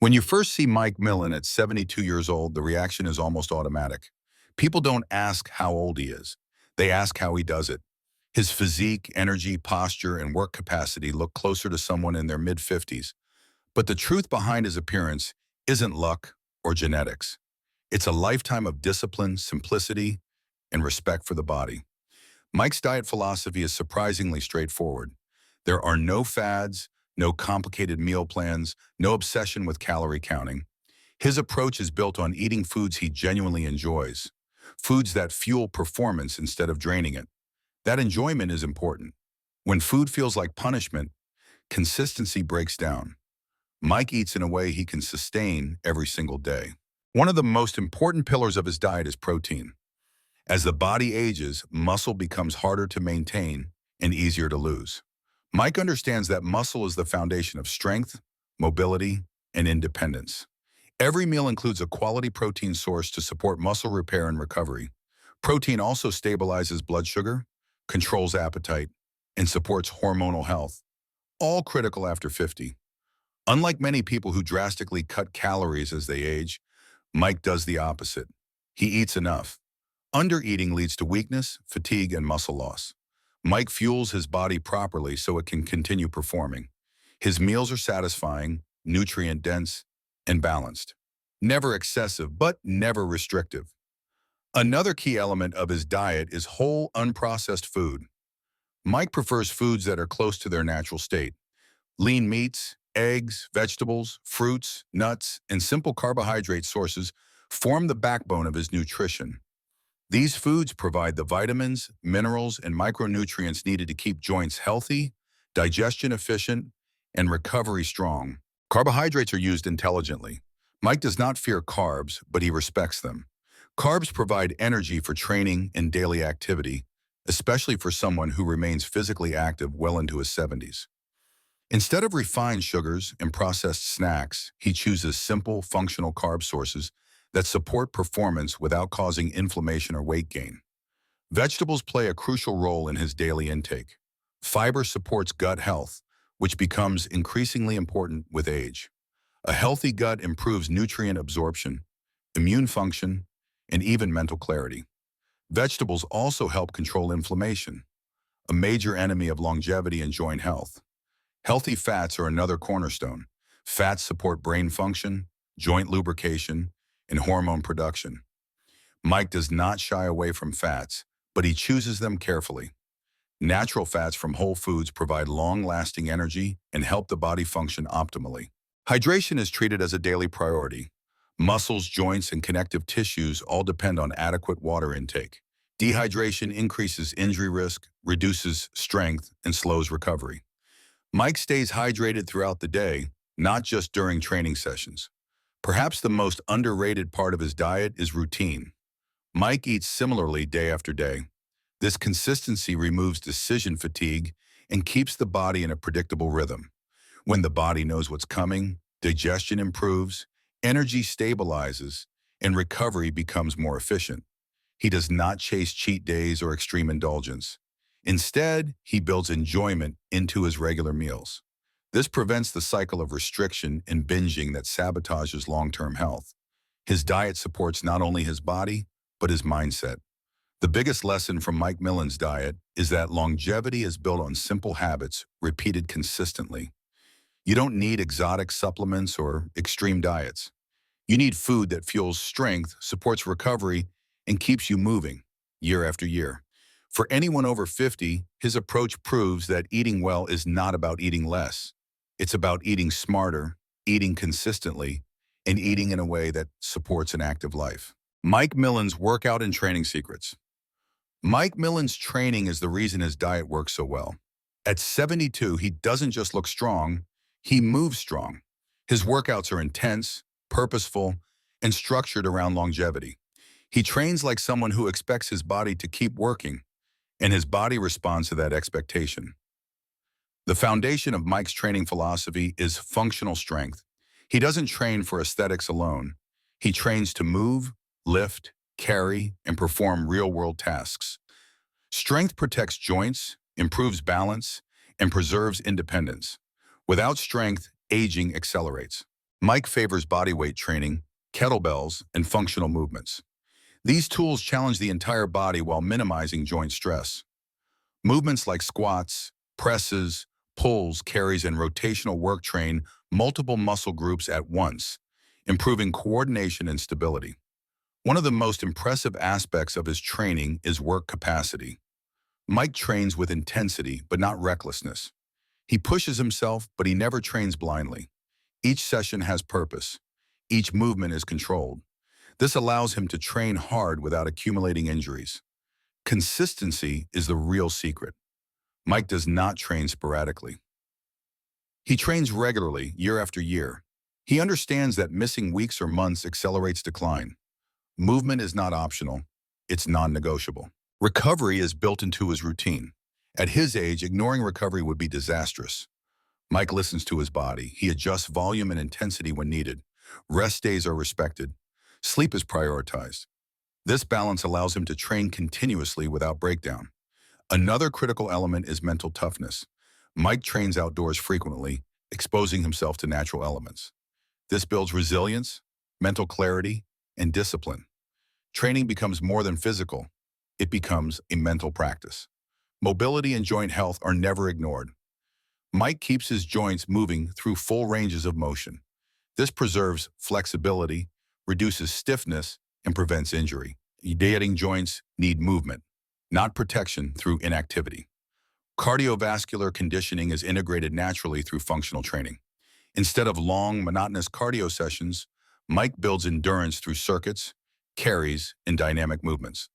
When you first see Mike Millen at 72 years old, the reaction is almost automatic. People don't ask how old he is. They ask how he does it. His physique, energy, posture, and work capacity look closer to someone in their mid-50s. But the truth behind his appearance isn't luck or genetics. It's a lifetime of discipline, simplicity, and respect for the body. Mike's diet philosophy is surprisingly straightforward. There are no fads, no complicated meal plans, no obsession with calorie counting. His approach is built on eating foods he genuinely enjoys, foods that fuel performance instead of draining it. That enjoyment is important. When food feels like punishment, consistency breaks down. Mike eats in a way he can sustain every single day. One of the most important pillars of his diet is protein. As the body ages, muscle becomes harder to maintain and easier to lose. Mike understands that muscle is the foundation of strength, mobility, and independence. Every meal includes a quality protein source to support muscle repair and recovery. Protein also stabilizes blood sugar, controls appetite, and supports hormonal health, all critical after 50. Unlike many people who drastically cut calories as they age, Mike does the opposite. He eats enough. Undereating leads to weakness, fatigue, and muscle loss. Mike fuels his body properly so it can continue performing. His meals are satisfying, nutrient-dense, and balanced. Never excessive, but never restrictive. Another key element of his diet is whole, unprocessed food. Mike prefers foods that are close to their natural state. Lean meats, eggs, vegetables, fruits, nuts, and simple carbohydrate sources form the backbone of his nutrition. These foods provide the vitamins, minerals, and micronutrients needed to keep joints healthy, digestion efficient, and recovery strong. Carbohydrates are used intelligently. Mike does not fear carbs, but he respects them. Carbs provide energy for training and daily activity, especially for someone who remains physically active well into his 70s. Instead of refined sugars and processed snacks, he chooses simple, functional carb sources that support performance without causing inflammation or weight gain. Vegetables play a crucial role in his daily intake. Fiber supports gut health, which becomes increasingly important with age. A healthy gut improves nutrient absorption, immune function, and even mental clarity. Vegetables also help control inflammation, a major enemy of longevity and joint health. Healthy fats are another cornerstone. Fats support brain function, joint lubrication, and hormone production. Mike does not shy away from fats, but he chooses them carefully. Natural fats from whole foods provide long-lasting energy and help the body function optimally. Hydration is treated as a daily priority. Muscles, joints, and connective tissues all depend on adequate water intake. Dehydration increases injury risk, reduces strength, and slows recovery. Mike stays hydrated throughout the day, not just during training sessions. Perhaps the most underrated part of his diet is routine. Mike eats similarly day after day. This consistency removes decision fatigue and keeps the body in a predictable rhythm. When the body knows what's coming, digestion improves, energy stabilizes, and recovery becomes more efficient. He does not chase cheat days or extreme indulgence. Instead, he builds enjoyment into his regular meals. This prevents the cycle of restriction and binging that sabotages long-term health. His diet supports not only his body, but his mindset. The biggest lesson from Mike Millen's diet is that longevity is built on simple habits repeated consistently. You don't need exotic supplements or extreme diets. You need food that fuels strength, supports recovery, and keeps you moving year after year. For anyone over 50, his approach proves that eating well is not about eating less. It's about eating smarter, eating consistently, and eating in a way that supports an active life. Mike Millen's workout and training secrets. Mike Millen's training is the reason his diet works so well. At 72, he doesn't just look strong, he moves strong. His workouts are intense, purposeful, and structured around longevity. He trains like someone who expects his body to keep working, and his body responds to that expectation. The foundation of Mike's training philosophy is functional strength. He doesn't train for aesthetics alone. He trains to move, lift, carry, and perform real-world tasks. Strength protects joints, improves balance, and preserves independence. Without strength, aging accelerates. Mike favors bodyweight training, kettlebells, and functional movements. These tools challenge the entire body while minimizing joint stress. Movements like squats, presses, pulls, carries, and rotational work train multiple muscle groups at once, improving coordination and stability. One of the most impressive aspects of his training is work capacity. Mike trains with intensity, but not recklessness. He pushes himself, but he never trains blindly. Each session has purpose. Each movement is controlled. This allows him to train hard without accumulating injuries. Consistency is the real secret. Mike does not train sporadically. He trains regularly, year after year. He understands that missing weeks or months accelerates decline. Movement is not optional. It's non-negotiable. Recovery is built into his routine. At his age, ignoring recovery would be disastrous. Mike listens to his body. He adjusts volume and intensity when needed. Rest days are respected. Sleep is prioritized. This balance allows him to train continuously without breakdown. Another critical element is mental toughness. Mike trains outdoors frequently, exposing himself to natural elements. This builds resilience, mental clarity, and discipline. Training becomes more than physical. It becomes a mental practice. Mobility and joint health are never ignored. Mike keeps his joints moving through full ranges of motion. This preserves flexibility, reduces stiffness, and prevents injury. Dieting joints need movement, not protection through inactivity. Cardiovascular conditioning is integrated naturally through functional training. Instead of long, monotonous cardio sessions, Mike builds endurance through circuits, carries, and dynamic movements.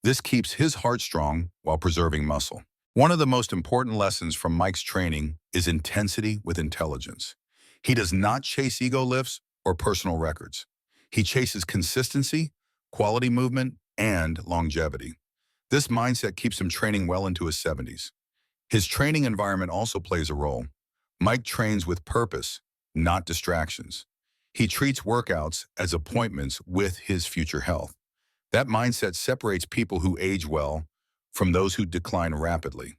This keeps his heart strong while preserving muscle. One of the most important lessons from Mike's training is intensity with intelligence. He does not chase ego lifts or personal records. He chases consistency, quality movement, and longevity. This mindset keeps him training well into his 70s. His training environment also plays a role. Mike trains with purpose, not distractions. He treats workouts as appointments with his future health. That mindset separates people who age well from those who decline rapidly.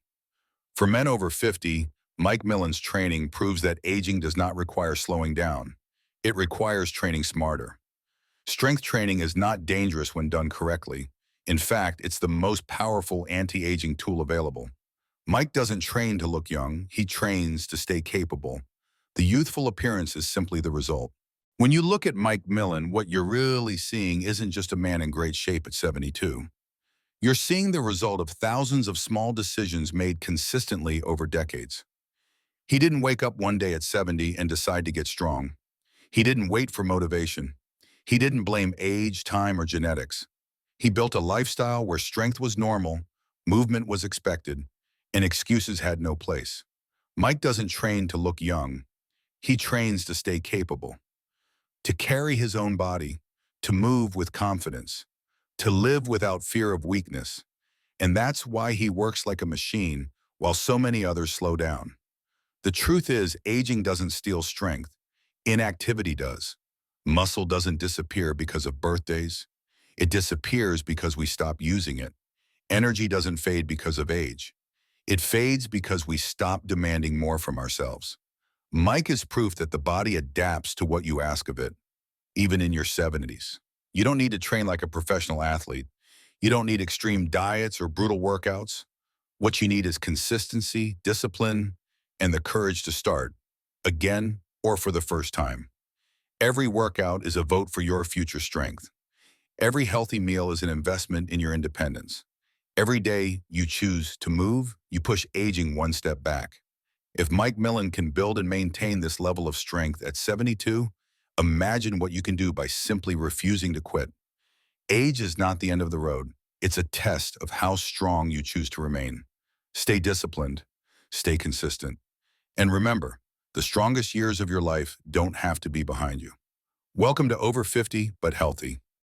For men over 50, Mike Millen's training proves that aging does not require slowing down. It requires training smarter. Strength training is not dangerous when done correctly. In fact, it's the most powerful anti-aging tool available. Mike doesn't train to look young, he trains to stay capable. The youthful appearance is simply the result. When you look at Mike Millen, what you're really seeing isn't just a man in great shape at 72. You're seeing the result of thousands of small decisions made consistently over decades. He didn't wake up one day at 70 and decide to get strong. He didn't wait for motivation. He didn't blame age, time, or genetics. He built a lifestyle where strength was normal, movement was expected, and excuses had no place. Mike doesn't train to look young. He trains to stay capable, to carry his own body, to move with confidence, to live without fear of weakness. And that's why he works like a machine while so many others slow down. The truth is, aging doesn't steal strength. Inactivity does. Muscle doesn't disappear because of birthdays. It disappears because we stop using it. Energy doesn't fade because of age. It fades because we stop demanding more from ourselves. Mike is proof that the body adapts to what you ask of it, even in your 70s. You don't need to train like a professional athlete. You don't need extreme diets or brutal workouts. What you need is consistency, discipline, and the courage to start, again or for the first time. Every workout is a vote for your future strength. Every healthy meal is an investment in your independence. Every day you choose to move, you push aging one step back. If Mike Millen can build and maintain this level of strength at 72, imagine what you can do by simply refusing to quit. Age is not the end of the road. It's a test of how strong you choose to remain. Stay disciplined, stay consistent. And remember, the strongest years of your life don't have to be behind you. Welcome to Over 50 but Healthy.